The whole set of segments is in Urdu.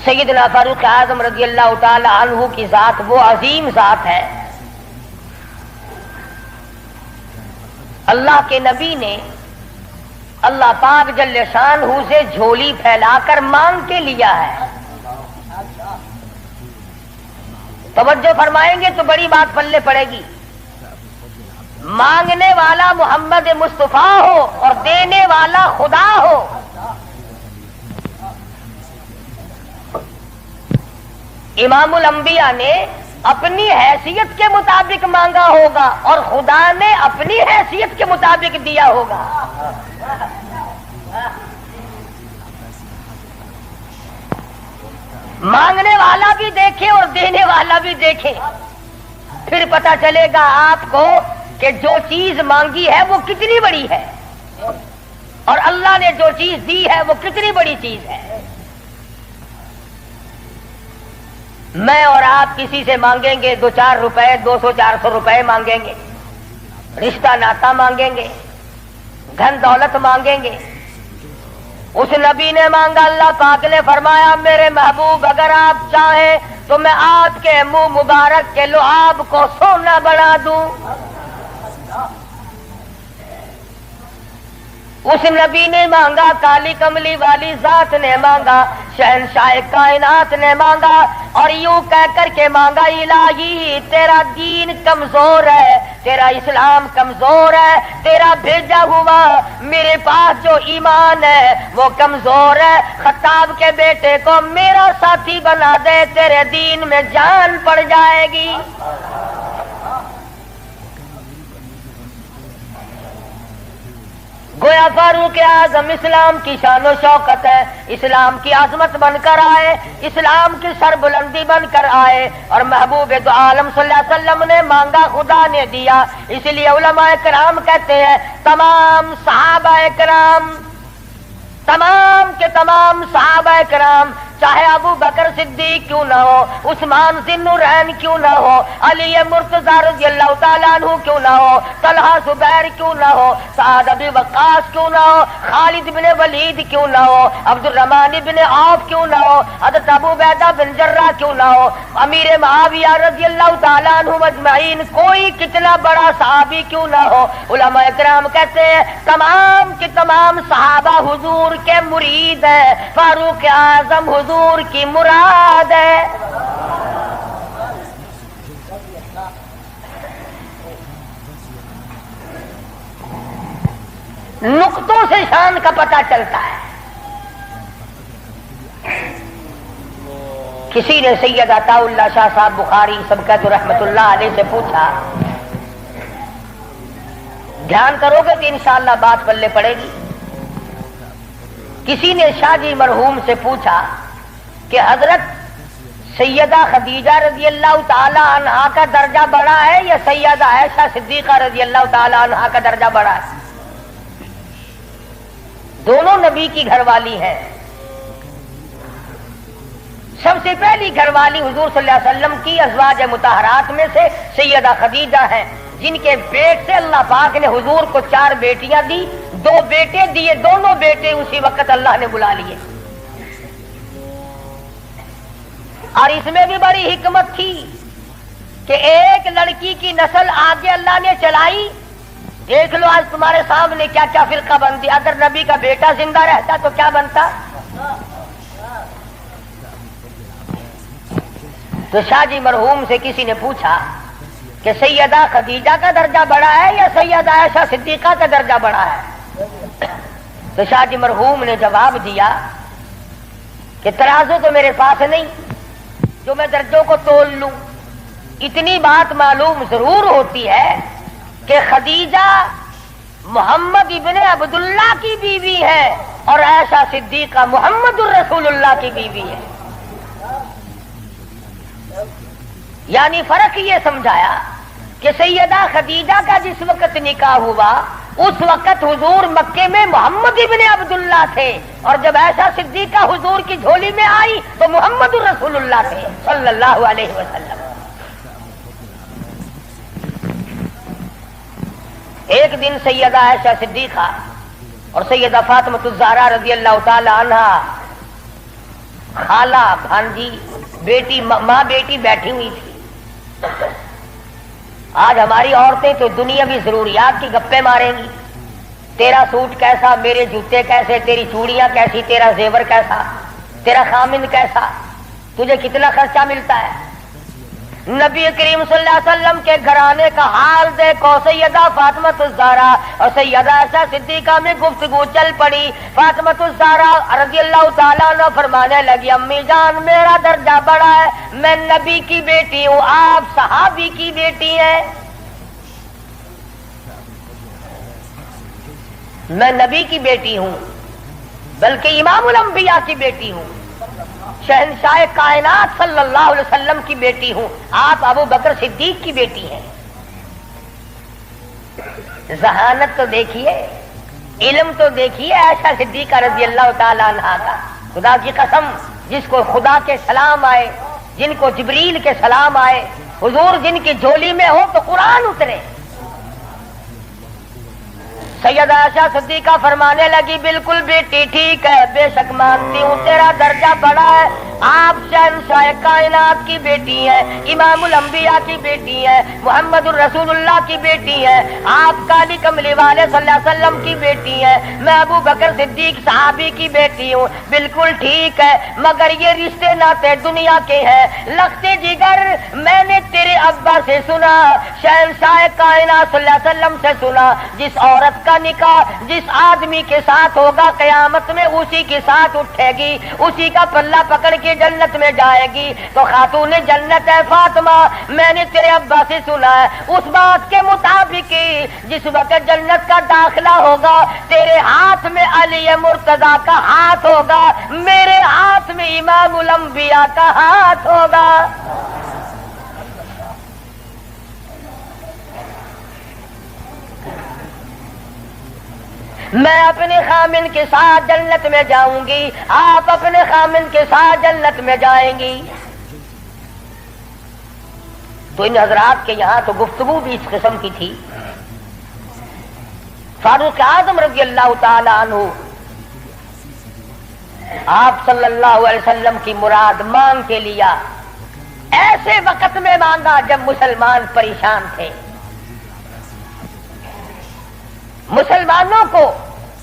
سیدنا فاروق اعظم رضی اللہ تعالی عنہ کی ذات وہ عظیم ذات ہے. اللہ کے نبی نے اللہ پاک جل شانہ سے جھولی پھیلا کر مانگ کے لیا ہے. توجہ فرمائیں گے تو بڑی بات پلے پڑے گی. مانگنے والا محمد مصطفیٰ ہو اور دینے والا خدا ہو. امام الانبیاء نے اپنی حیثیت کے مطابق مانگا ہوگا اور خدا نے اپنی حیثیت کے مطابق دیا ہوگا. مانگنے والا بھی دیکھے اور دینے والا بھی دیکھے, پھر پتہ چلے گا آپ کو کہ جو چیز مانگی ہے وہ کتنی بڑی ہے اور اللہ نے جو چیز دی ہے وہ کتنی بڑی چیز ہے. میں اور آپ کسی سے مانگیں گے 2-4 روپے, 200-400 روپے مانگیں گے, رشتہ ناتا مانگیں گے, دھن دولت مانگیں گے. اس نبی نے مانگا, اللہ پاک نے فرمایا میرے محبوب اگر آپ چاہیں تو میں آپ کے منہ مبارک کے لعاب کو سونا بنا دوں. اس نبی نے مانگا, کالی کملی والی ذات نے مانگا, شہنشاہ کائنات نے مانگا اور یوں کہہ کر کے مانگا, الہی تیرا دین کمزور ہے, تیرا اسلام کمزور ہے, تیرا بھیجا ہوا میرے پاس جو ایمان ہے وہ کمزور ہے. خطاب کے بیٹے کو میرا ساتھی بنا دے, تیرے دین میں جان پڑ جائے گی. گویا فاروق اعظم اسلام کی شان و شوکت ہے, اسلام کی عظمت بن کر آئے, اسلام کی سربلندی بن کر آئے اور محبوب دو عالم صلی اللہ علیہ وسلم نے مانگا, خدا نے دیا. اس لیے علماء کرام کہتے ہیں تمام صحابہ کرام, تمام کے تمام صحابہ کرام, چاہے ابو بکر صدیق کیوں نہ ہو, عثمان ذی النورین کیوں نہ ہو, علی مرتضی رضی اللہ تعالیٰ عنہ کیوں نہ ہو, طلحہ زبیر کیوں نہ ہو, سعد ابی وقاص کیوں نہ ہو, خالد بن ولید کیوں نہ ہو, عبد الرحمن بن عوف کیوں نہ ہو, حضرت ابو عبیدہ بن جراح کیوں نہ ہو, امیر معاویہ رضی اللہ تعالیٰ عنہ اجمعین, کوئی کتنا بڑا صحابی کیوں نہ ہو, علماء کرام کہتے ہیں تمام کے تمام صحابہ حضور کے مرید ہیں, فاروق اعظم حضور کی مراد ہے. نقطوں سے شان کا پتہ چلتا ہے. کسی نے سید عطا اللہ شاہ صاحب بخاری سبقت رحمت اللہ علیہ سے پوچھا, دھیان کرو گے تو انشاءاللہ بات پلے پڑے گی. کسی نے شاہ جی مرحوم سے پوچھا کہ حضرت سیدہ خدیجہ رضی اللہ تعالی عنہا کا درجہ بڑا ہے یا سیدہ عائشہ صدیقہ رضی اللہ تعالی عنہا کا درجہ بڑا ہے؟ دونوں نبی کی گھر والی ہیں. سب سے پہلی گھر والی حضور صلی اللہ علیہ وسلم کی ازواج مطہرات میں سے سیدہ خدیجہ ہیں, جن کے پیٹ سے اللہ پاک نے حضور کو 4 بیٹیاں دی, 2 بیٹے دیے, دونوں بیٹے اسی وقت اللہ نے بلا لیے. اور اس میں بھی بڑی حکمت تھی کہ ایک لڑکی کی نسل آگے اللہ نے چلائی. دیکھ لو آج تمہارے سامنے کیا کیا فرقہ بندی, اگر نبی کا بیٹا زندہ رہتا تو کیا بنتا. تو شاہ جی مرحوم سے کسی نے پوچھا کہ سیدہ خدیجہ کا درجہ بڑا ہے یا سیدہ عائشہ صدیقہ کا درجہ بڑا ہے؟ تو شاہ جی مرحوم نے جواب دیا کہ ترازو تو میرے پاس نہیں جو میں درجوں کو تول لوں. اتنی بات معلوم ضرور ہوتی ہے کہ خدیجہ محمد ابن عبداللہ کی بیوی ہے اور عائشہ صدیقہ محمد الرسول اللہ کی بیوی ہے. یعنی فرق یہ سمجھایا کہ سیدہ خدیجہ کا جس وقت نکاح ہوا اس وقت حضور مکے میں محمد ابن عبداللہ تھے, اور جب عائشہ صدیقہ حضور کی جھولی میں آئی تو محمد الرسول اللہ تھے صلی اللہ علیہ وسلم. ایک دن سیدہ عائشہ صدیقہ اور سیدہ فاطمہ الزہرا رضی اللہ تعالی عنہا خالہ بھانجی بیٹی ماں بیٹی بیٹھی ہوئی تھی. آج ہماری عورتیں تو دنیاوی ضروریات کی گپیں ماریں گی. تیرا سوٹ کیسا، میرے جوتے کیسے، تیری چوڑیاں کیسی، تیرا زیور کیسا، تیرا خامن کیسا، تجھے کتنا خرچہ ملتا ہے. نبی کریم صلی اللہ علیہ وسلم کے گھرانے کا حال دیکھو. سیدہ فاطمہ الزہرا اور سیدہ عائشہ صدیقہ میں گفتگو چل پڑی. فاطمہ الزہرا رضی اللہ تعالیٰ عنہ فرمانے لگی امی جان میرا درجہ بڑا ہے، میں نبی کی بیٹی ہوں، آپ صحابی کی بیٹی ہیں. میں نبی کی بیٹی ہوں بلکہ امام الانبیاء کی بیٹی ہوں، شہنشاہ کائنات صلی اللہ علیہ وسلم کی بیٹی ہوں، آپ ابو بکر صدیق کی بیٹی ہیں. ذہانت تو دیکھیے، علم تو دیکھیے عائشہ صدیقہ رضی اللہ تعالی عنہا کا. خدا کی قسم جس کو خدا کے سلام آئے، جن کو جبریل کے سلام آئے، حضور جن کی جھولی میں ہو تو قرآن اترے. سیدہ عائشہ صدیقہ فرمانے لگی بالکل بیٹی ٹھیک ہے، بے شک مانتی ہوں تیرا درجہ بڑا ہے، آپ شہنشاہ کائنات کی بیٹی ہیں، امام الانبیاء کی بیٹی ہیں، محمد الرسول اللہ کی بیٹی ہیں، آپ کالی کملی والے صلی اللہ علیہ وسلم کی بیٹی ہیں، میں ابو بکر صدیق صحابی کی بیٹی ہوں. بالکل ٹھیک ہے، مگر یہ رشتے ناتے دنیا کے ہیں. لختے جگر میں نے تیرے ابا سے سنا، شہنشاہ کائنات صلی اللہ علیہ وسلم سے سنا، جس عورت کا نکاح جس آدمی کے ساتھ ہوگا قیامت میں اسی کے ساتھ اٹھے گی، اسی کا پلہ پکڑ کے جنت میں جائے گی. تو خاتون جنت ہے فاطمہ. میں نے تیرے ابا سے سنا ہے اس بات کے مطابق جس وقت جنت کا داخلہ ہوگا تیرے ہاتھ میں علی مرتضیٰ کا ہاتھ ہوگا، میرے ہاتھ میں امام الانبیاء کا ہاتھ ہوگا. میں اپنے خامن کے ساتھ جنت میں جاؤں گی، آپ اپنے خامن کے ساتھ جنت میں جائیں گی. تو ان حضرات کے یہاں تو گفتگو بھی اس قسم کی تھی. فاروق اعظم رضی اللہ تعالی عنہ آپ صلی اللہ علیہ وسلم کی مراد مانگ کے لیا. ایسے وقت میں مانگا جب مسلمان پریشان تھے. مسلمانوں کو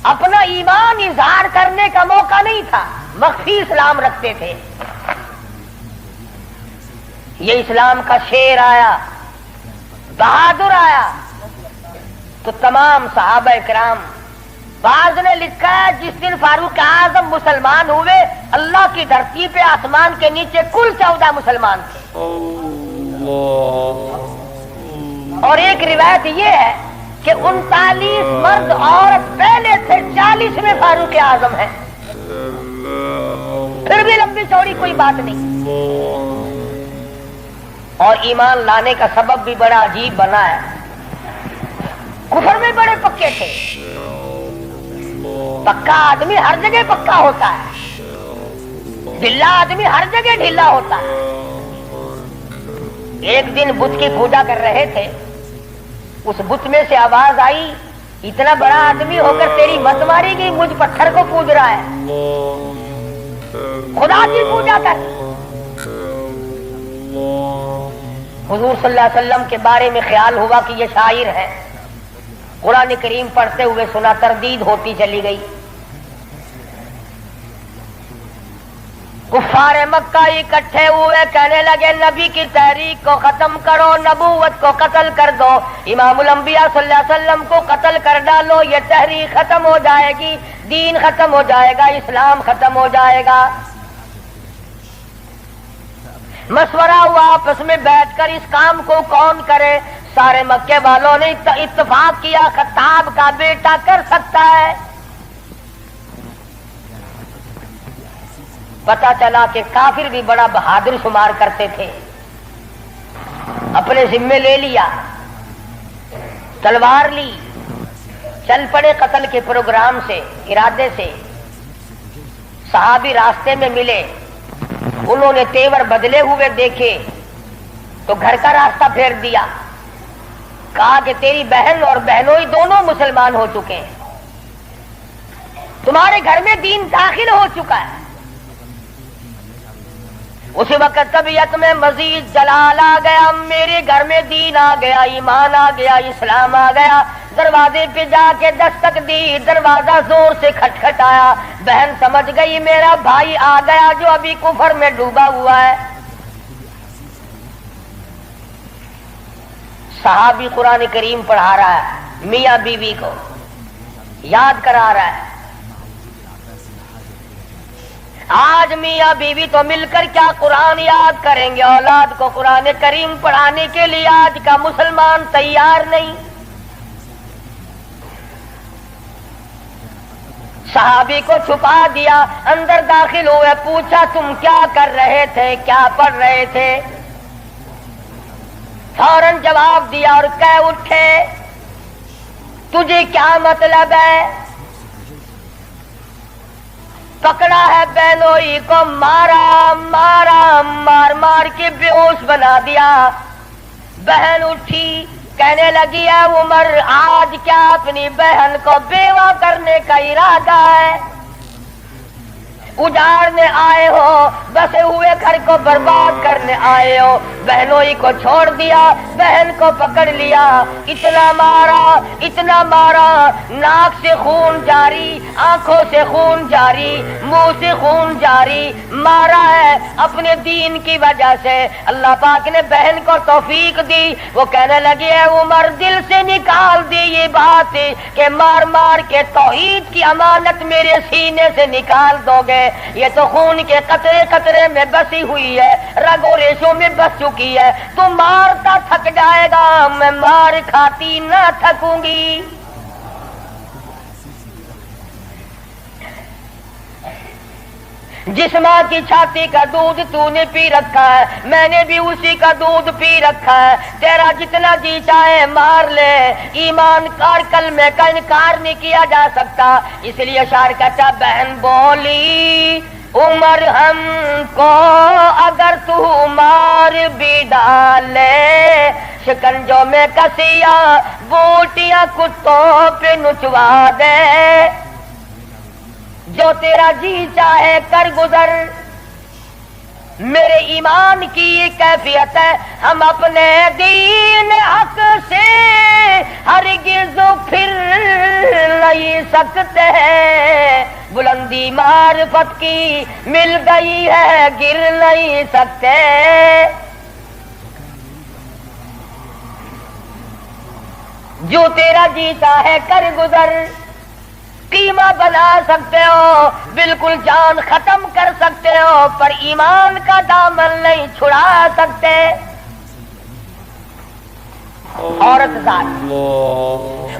اپنا ایمان اظہار کرنے کا موقع نہیں تھا، مخفی اسلام رکھتے تھے. یہ اسلام کا شیر آیا، بہادر آیا تو تمام صحابہ کرام. بعض نے لکھا ہے جس دن فاروق اعظم مسلمان ہوئے اللہ کی دھرتی پہ آسمان کے نیچے کل 14 مسلمان تھے. اور ایک روایت یہ ہے کہ 39 مرد عورت پہلے تھے، 40 میں فاروق اعظم ہیں. پھر بھی لمبی چوڑی کوئی بات نہیں. اور ایمان لانے کا سبب بھی بڑا عجیب بنا ہے. کفر میں بڑے پکے تھے. پکا آدمی ہر جگہ پکا ہوتا ہے، ڈھیلا آدمی ہر جگہ ڈھیلا ہوتا ہے. ایک دن بت کی پوجا کر رہے تھے، اس بت میں سے آواز آئی اتنا بڑا آدمی ہو کر تیری مت ماری گئی، مجھ پتھر کو پوج رہا ہے، خدا کی پوجا کر. حضور صلی اللہ علیہ وسلم کے بارے میں خیال ہوا کہ یہ شاعر ہے. قرآن کریم پڑھتے ہوئے سنا، تردید ہوتی چلی گئی. کفار مکہ اکٹھے ہوئے، کہنے لگے نبی کی تحریک کو ختم کرو، نبوت کو قتل کر دو، امام الانبیاء صلی اللہ علیہ وسلم کو قتل کر ڈالو، یہ تحریک ختم ہو جائے گی، دین ختم ہو جائے گا، اسلام ختم ہو جائے گا. مشورہ ہوا آپس میں بیٹھ کر اس کام کو کون کرے. سارے مکے والوں نے اتفاق کیا خطاب کا بیٹا کر سکتا ہے. پتا چلا کہ کافر بھی بڑا بہادر شمار کرتے تھے. اپنے ذمے لے لیا، تلوار لی، چل پڑے قتل کے پروگرام سے، ارادے سے. صحابی راستے میں ملے، انہوں نے تیور بدلے ہوئے دیکھے تو گھر کا راستہ پھیر دیا. کہا کہ تیری بہن اور بہنوئی دونوں مسلمان ہو چکے ہیں، تمہارے گھر میں دین داخل ہو چکا ہے. اس وقت طبیعت میں مزید جلال آ گیا، میرے گھر میں دین آ گیا، ایمان آ گیا، اسلام آ گیا۔ دروازے پہ جا کے دستک دی، دروازہ زور سے کھٹکھٹایا، بہن سمجھ گئی میرا بھائی آ گیا جو ابھی کفر میں ڈوبا ہوا ہے۔ صحابی قرآن کریم پڑھا رہا ہے، میاں بیوی کو یاد کرا رہا ہے۔ آج میاں بیوی تو مل کر کیا قرآن یاد کریں گے، اولاد کو قرآن کریم پڑھانے کے لیے آج کا مسلمان تیار نہیں۔ صحابی کو چھپا دیا، اندر داخل ہوئے، پوچھا تم کیا کر رہے تھے، کیا پڑھ رہے تھے؟ فوراً جواب دیا اور کہہ اٹھے تجھے کیا مطلب ہے؟ پکڑا ہے بہنوئی کو، مارا مارا، مار مار کے بے ہوش بنا دیا۔ بہن اٹھی، کہنے لگی ہے عمر آج کیا اپنی بہن کو بیوہ کرنے کا ارادہ ہے؟ اجاڑنے آئے ہو، بسے ہوئے گھر کو برباد کرنے آئے ہو۔ بہنوئی کو چھوڑ دیا، بہن کو پکڑ لیا، اتنا مارا اتنا مارا، ناک سے خون جاری، آنکھوں سے خون جاری، منہ سے خون جاری، مارا ہے اپنے دین کی وجہ سے۔ اللہ پاک نے بہن کو توفیق دی، وہ کہنے لگی ہے عمر دل سے نکال دی یہ بات کہ مار مار کے توحید کی امانت میرے سینے سے نکال دو گے۔ یہ تو خون کے قطرے قطرے میں بسی ہوئی ہے، رگ و ریشوں میں بس چکی ہے۔ تو مارتا تھک جائے گا، میں مار کھاتی نہ تھکوں گی۔ جس ماں کی چھاتی کا دودھ تو نے پی رکھا ہے، میں نے بھی اسی کا دودھ پی رکھا ہے۔ تیرا جتنا جی چاہے مار لے، ایمان کار کلمے کا انکار نہیں کیا جا سکتا۔ اس لیے اشعار کہتا بہن بولی عمر ہم کو اگر تو مار بھی ڈالے، شکنجوں میں کسیا بوٹیاں کتوں پہ نچوا دے، جو تیرا جی چاہے کر گزر۔ میرے ایمان کی یہ کیفیت ہے، ہم اپنے دین حق سے ہرگز پھر نہیں سکتے ہیں۔ بلندی معرفت کی مل گئی ہے، گر نہیں سکتے۔ جو تیرا جی چاہے کر گزر، قیمہ بنا سکتے ہو، بالکل جان ختم کر سکتے ہو، پر ایمان کا دامن نہیں چھڑا سکتے۔ عورت ذات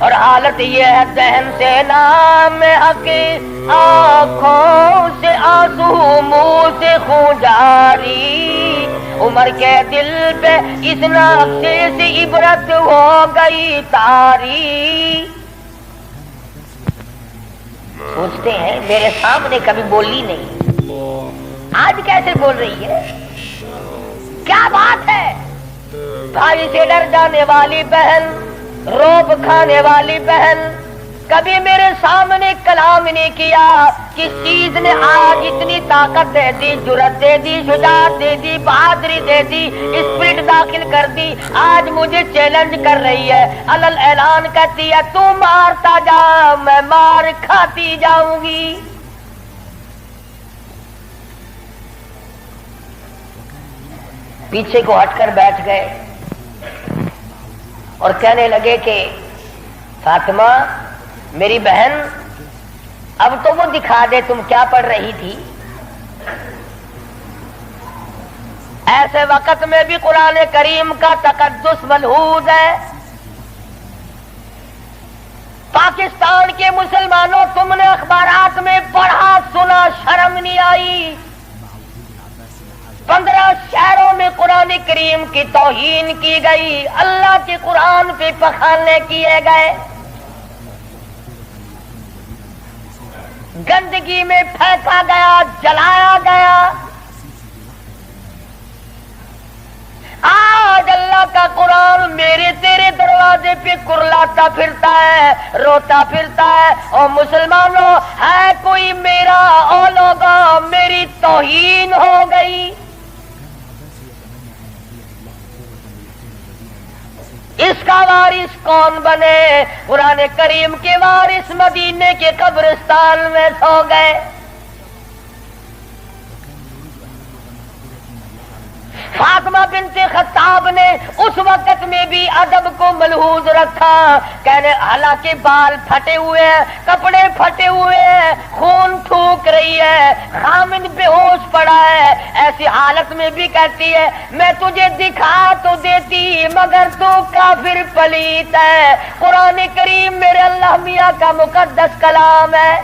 اور حالت یہ ہے ذہن سے نام حق، آنکھوں سے آنسو، منہ سے خون جاری، عمر کے دل پہ اس نقشے سے عبرت ہو گئی تاری۔ سوچتے ہیں میرے سامنے کبھی بولی نہیں، آج کیسے بول رہی ہے، کیا بات ہے؟ بھائی سے ڈر جانے والی بہن، روب کھانے والی بہن، کبھی میرے سامنے کلام نہیں کیا۔ کس چیز نے آج اتنی طاقت دے دی، جرأت دے دی، شجاعت دے دی، بہادری دے دی، اسپرٹ داخل کر دی، آج مجھے چیلنج کر رہی ہے، علل اعلان کہتی ہے تو مارتا جا، میں مار کھاتی جاؤں گی۔ پیچھے کو ہٹ کر بیٹھ گئے اور کہنے لگے کہ فاطمہ میری بہن، اب تو وہ دکھا دے تم کیا پڑھ رہی تھی۔ ایسے وقت میں بھی قرآن کریم کا تقدس ملحوظ ہے۔ پاکستان کے مسلمانوں، تم نے اخبارات میں پڑھا سنا، شرم نہیں آئی؟ 15 شہروں میں قرآن کریم کی توہین کی گئی، اللہ کے قرآن پہ پخانے کیے گئے، گندگی میں پھینکا گیا، جلایا گیا۔ آج اللہ کا قرآن میرے تیرے دروازے پہ کرلاتا پھرتا ہے، روتا پھرتا ہے، اور مسلمانوں ہے کوئی میرا، او لوگوں میری توہین ہو گئی۔ وارث کون بنے؟ قرآن کریم کے وارث مدینے کے قبرستان میں سو گئے۔ فاطمہ بنت خطاب نے اس وقت میں بھی ادب کو ملحوظ رکھا، کہنے حالانکہ بال پھٹے ہوئے ہیں، کپڑے پھٹے ہوئے ہیں، خون تھوک رہی ہے، خامد بے ہوش پڑا ہے، ایسی حالت میں بھی کہتی ہے میں تجھے دکھا تو دیتی مگر تو کافر پلیت ہے۔ قرآن کریم میرے اللہ میاں کا مقدس کلام ہے۔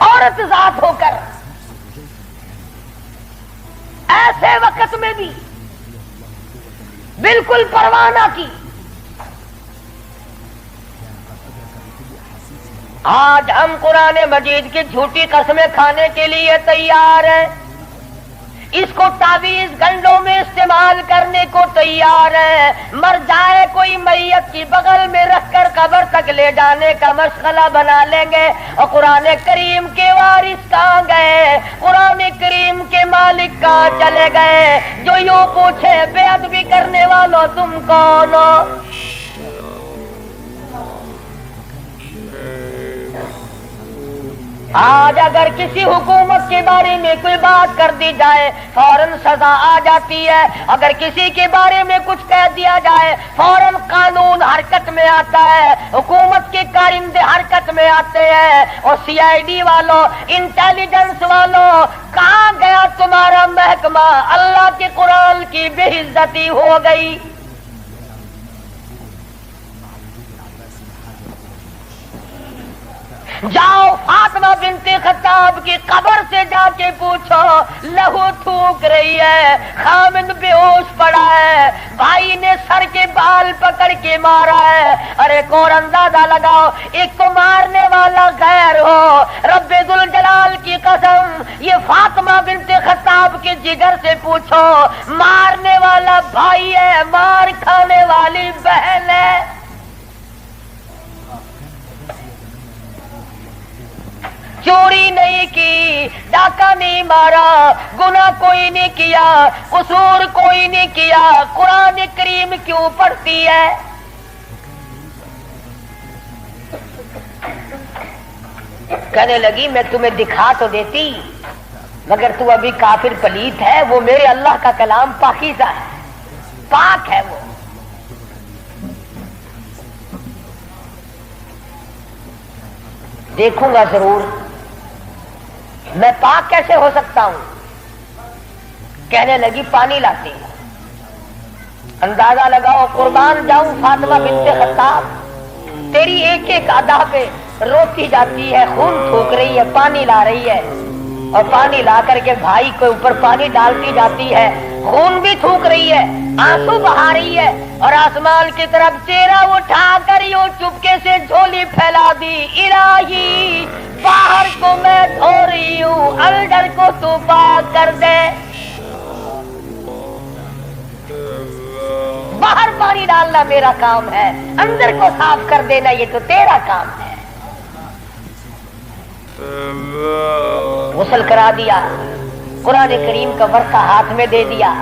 عورت ذات ہو کر ایسے وقت میں بھی بالکل پرواہ نہ کی۔ آج ہم قرآن مجید کی جھوٹی قسمیں کھانے کے لیے تیار ہیں، اس کو تعویذ گنڈوں میں استعمال کرنے کو تیار ہے، مر جائے کوئی میت کی بغل میں رکھ کر قبر تک لے جانے کا مشغلہ بنا لیں گے۔ اور قرآن کریم کے وارث کہاں گئے؟ قرآن کریم کے مالک کہاں چلے گئے؟ جو یوں پوچھے بے ادبی کرنے والوں تم کون ہو؟ آج اگر کسی حکومت کے بارے میں کوئی بات کر دی جائے فوراً سزا آ جاتی ہے، اگر کسی کے بارے میں کچھ کہہ دیا جائے فوراً قانون حرکت میں آتا ہے، حکومت کے کارندے حرکت میں آتے ہیں۔ اور سی آئی ڈی والوں، انٹیلیجنس والوں، کہاں گیا تمہارا محکمہ؟ اللہ کے قرآن کی بے عزتی ہو گئی۔ جاؤ فاطمہ بنت خطاب کی قبر سے جا کے پوچھو، لہو تھوک رہی ہے، خامد بے ہوش پڑا ہے، بھائی نے سر کے بال پکڑ کے مارا ہے۔ ارے اور اندازہ لگاؤ، ایک تو مارنے والا غیر ہو، رب ذوالجلال کی قسم یہ فاطمہ بنت خطاب کے جگر سے پوچھو، مارنے والا بھائی ہے، مار کھانے والی بہن ہے۔ چوری نہیں کی، ڈاکہ نہیں مارا، گناہ کوئی نہیں کیا، قصور کوئی نہیں کیا، قرآن کریم کیوں پڑھتی ہے؟ کہنے لگی میں تمہیں دکھا تو دیتی مگر تو ابھی کافر پلیت ہے، وہ میرے اللہ کا کلام پاکیزہ ہے، پاک ہے، وہ دیکھوں گا ضرور، میں پاک کیسے ہو سکتا ہوں؟ کہنے لگی پانی لاتی ہوں۔ اندازہ لگاؤ، قربان جاؤں فاطمہ بنت خطاب، تیری ایک ایک ادا پہ روتی جاتی ہے، خون تھوک رہی ہے، پانی لا رہی ہے، اور پانی لا کر کے بھائی کے اوپر پانی ڈالتی جاتی ہے، خون بھی تھوک رہی ہے، آنسو بہا رہی ہے، اور آسمان کی طرف چہرہ اٹھا کر یوں چپکے سے جھولی پھیلا دی، الہی باہر کو میں دھو رہی ہوں، اندر کو تو پاک کر دے۔ باہر پانی ڈالنا میرا کام ہے، اندر کو صاف کر دینا یہ تو تیرا کام ہے۔ غسل کرا دیا، قرآن کریم کا ورقہ ہاتھ میں دے دیا۔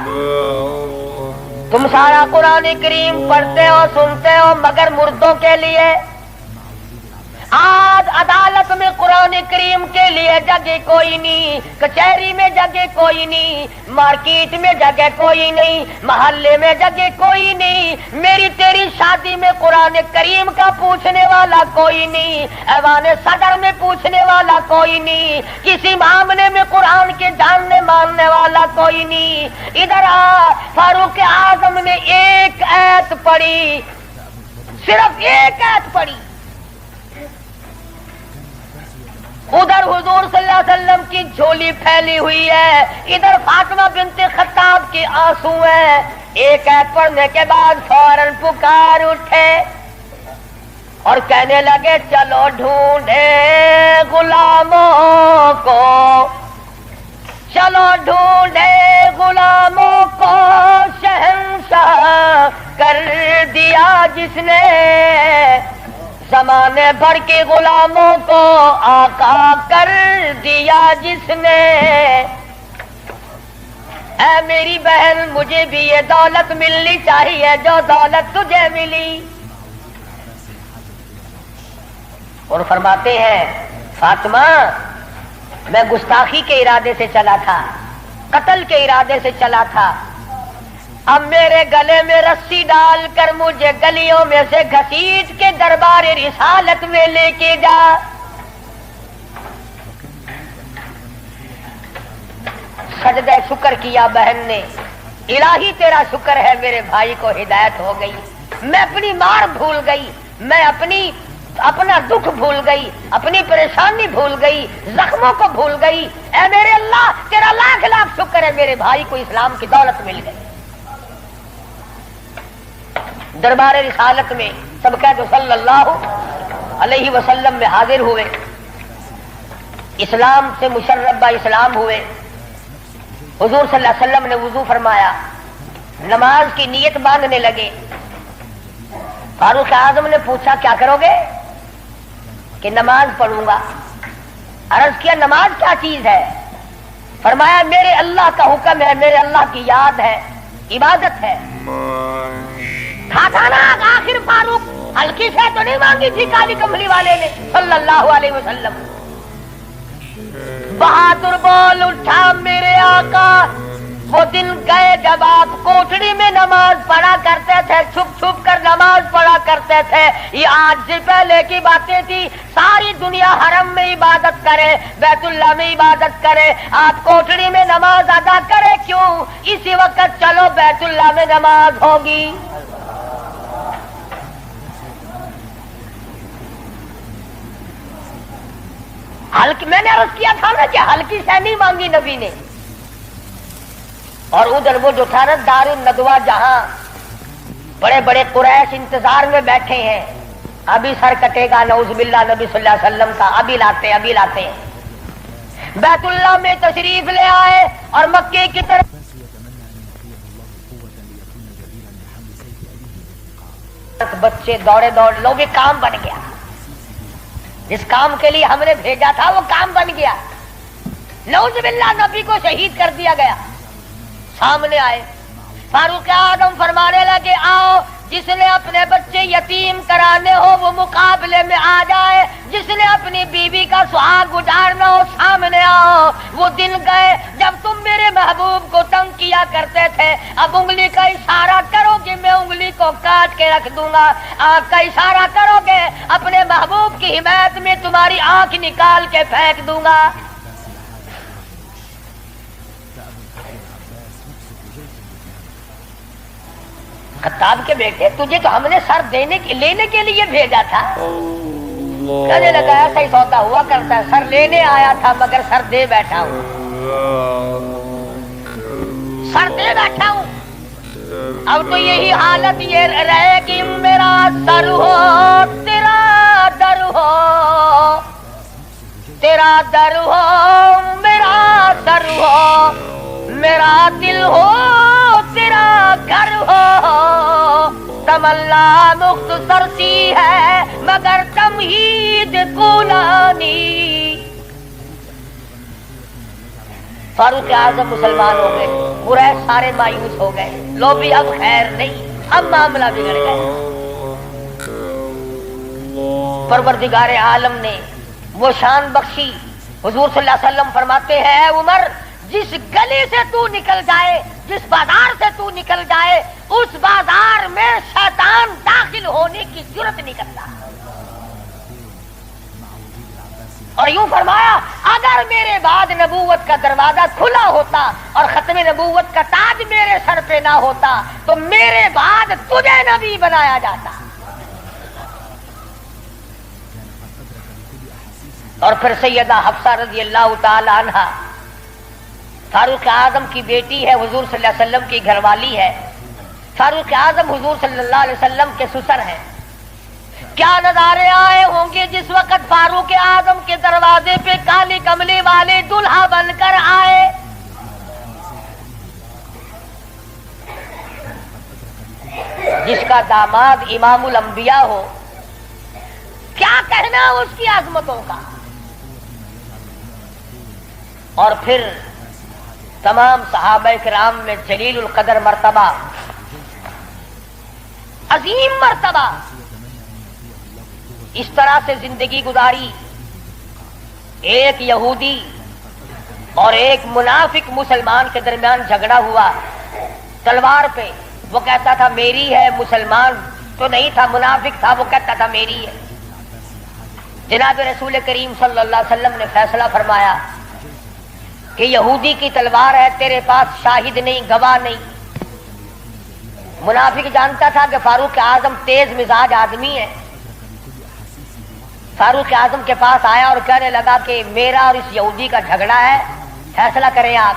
تم سارا قرآن کریم پڑھتے ہو، سنتے ہو، مگر مردوں کے لیے آج عدالت میں قرآن کریم کے لیے جگہ کوئی نہیں، کچہری میں جگہ کوئی نہیں، مارکیٹ میں جگہ کوئی نہیں، محلے میں جگہ کوئی نہیں، میری تیری شادی میں قرآن کریم کا پوچھنے والا کوئی نہیں، ایوان صدر میں پوچھنے والا کوئی نہیں، کسی معاملے میں قرآن کے جاننے ماننے والا کوئی نہیں۔ ادھر آ، فاروق اعظم نے ایک آیت پڑھی، صرف ایک آیت پڑھی، ادھر حضور صلی اللہ علیہ وسلم کی جھولی پھیلی ہوئی ہے، ادھر فاطمہ بنت خطاب کے آنسو ہیں۔ ایک آیت پڑھنے کے بعد فوراً پکار اٹھے اور کہنے لگے چلو ڈھونڈے غلاموں کو، چلو ڈھونڈے غلاموں کو، شہنشاہ کر دیا جس نے، زمانے بھر کے غلاموں کو آقا کر دیا جس نے۔ اے میری بہن مجھے بھی یہ دولت ملنی چاہیے جو دولت تجھے ملی. اور فرماتے ہیں فاطمہ میں گستاخی کے ارادے سے چلا تھا، قتل کے ارادے سے چلا تھا، اب میرے گلے میں رسی ڈال کر مجھے گلیوں میں سے گھسیٹ کے دربار رسالت میں لے کے جا. سجدہ شکر کیا بہن نے، الہی تیرا شکر ہے میرے بھائی کو ہدایت ہو گئی، میں اپنی مار بھول گئی، میں اپنا دکھ بھول گئی، اپنی پریشانی بھول گئی، زخموں کو بھول گئی. اے میرے اللہ تیرا لاکھ لاکھ شکر ہے میرے بھائی کو اسلام کی دولت مل گئی. دربار رسالت میں سب کہتے صلی اللہ علیہ وسلم میں حاضر ہوئے، اسلام سے مشرف با اسلام ہوئے. حضور صلی اللہ علیہ وسلم نے وضو فرمایا، نماز کی نیت باندھنے لگے. فاروق اعظم نے پوچھا کیا کرو گے؟ کہ نماز پڑھوں گا. عرض کیا نماز کیا چیز ہے؟ فرمایا میرے اللہ کا حکم ہے، میرے اللہ کی یاد ہے، عبادت ہے. تھا نا آخر فاروق ہلکی سے تو نہیں مانگی تھی کالی کملی والے نے صلی اللہ علیہ وسلم. بہادر بول اٹھا میرے آقا، وہ دن گئے جب آپ کوٹڑی میں نماز پڑھا کرتے تھے، چھپ چھپ کر نماز پڑھا کرتے تھے. یہ آج سے پہلے کی باتیں تھی. ساری دنیا حرم میں عبادت کرے، بیت اللہ میں عبادت کرے، آپ کوٹڑی میں نماز ادا کرے کیوں؟ اسی وقت چلو بیت اللہ میں نماز ہوگی. میں نے عرض کیا تھا نا کہ ہلکی سے نہیں مانگی نبی نے. اور ادھر وہ جو تھا نا دار الندوہ، جہاں بڑے بڑے قریش انتظار میں بیٹھے ہیں، ابھی سر کٹے گا نعوذ باللہ نبی صلی اللہ علیہ وسلم کا، ابھی لاتے ہیں. بیت اللہ میں تشریف لے آئے اور مکے کی طرف بچے دوڑے لو بھی کام بن گیا. جس کام کے لیے ہم نے بھیجا تھا وہ کام بن گیا. نعوذ باللہ نبی کو شہید کر دیا گیا. سامنے آئے فاروق اعظم فرمانے لگے آؤ، جس نے اپنے بچے یتیم کرانے ہو وہ مقابلے میں آ جائے، جس نے اپنی بیوی کا سہاگ گزارنا ہو سامنے آؤ. وہ دن گئے جب تم میرے محبوب کو تنگ کیا کرتے تھے. اب انگلی کا اشارہ کرو کہ میں انگلی کو کاٹ کے رکھ دوں گا، آنکھ کا اشارہ کرو گے اپنے محبوب کی حمایت میں تمہاری آنکھ نکال کے پھینک دوں گا. خطاب کے بیٹے تجھے تو ہم نے سر لینے کے لیے بھیجا تھا. کہنے لگا ایسا ہی سودا ہوا کرتا ہے، سر لینے آیا تھا مگر سر دے بیٹھا ہوں. سر دے بیٹھا ہوں. اب تو یہی حالت یہ رہے کہ میرا سر ہو تیرا در ہو، تیرا در ہو میرا سر ہو، میرا دل ہو تیرا گھر ہو. تمنا مختصر سی ہے مگر تمہید کولانی. فاروق اعظم مسلمان ہو گئے، قریش سارے مایوس ہو گئے. لو بھی اب خیر نہیں، اب معاملہ بگڑ گیا. پروردگار عالم نے وہ شان بخشی. حضور صلی اللہ علیہ وسلم فرماتے ہیں اے عمر، جس گلی سے تو نکل جائے، جس بازار سے تو نکل جائے، اس بازار میں شیطان داخل ہونے کی جرت نہیں کرتا. اور یوں فرمایا اگر میرے بعد نبوت کا دروازہ کھلا ہوتا اور ختم نبوت کا تاج میرے سر پہ نہ ہوتا تو میرے بعد تجھے نبی بنایا جاتا. اور پھر سیدہ حفصہ رضی اللہ تعالی عنہا فاروق اعظم کی بیٹی ہے، حضور صلی اللہ علیہ وسلم کی گھر والی ہے. فاروق اعظم حضور صلی اللہ علیہ وسلم کے سسر ہیں. کیا نظارے آئے ہوں گے جس وقت فاروق اعظم کے دروازے پہ کالی کملی والے دلہا بن کر آئے. جس کا داماد امام الانبیاء ہو، کیا کہنا اس کی عظمتوں کا. اور پھر تمام صحابہ کرام میں جلیل القدر مرتبہ، عظیم مرتبہ، اس طرح سے زندگی گزاری. ایک یہودی اور ایک منافق مسلمان کے درمیان جھگڑا ہوا تلوار پہ. وہ کہتا تھا میری ہے، مسلمان تو نہیں تھا، منافق تھا، وہ کہتا تھا میری ہے. جناب رسول کریم صلی اللہ علیہ وسلم نے فیصلہ فرمایا کہ یہودی کی تلوار ہے، تیرے پاس شاہد نہیں، گواہ نہیں. منافق جانتا تھا کہ فاروق اعظم تیز مزاج آدمی ہے. فاروق اعظم کے پاس آیا اور کہنے لگا کہ میرا اور اس یہودی کا جھگڑا ہے، فیصلہ کریں آپ.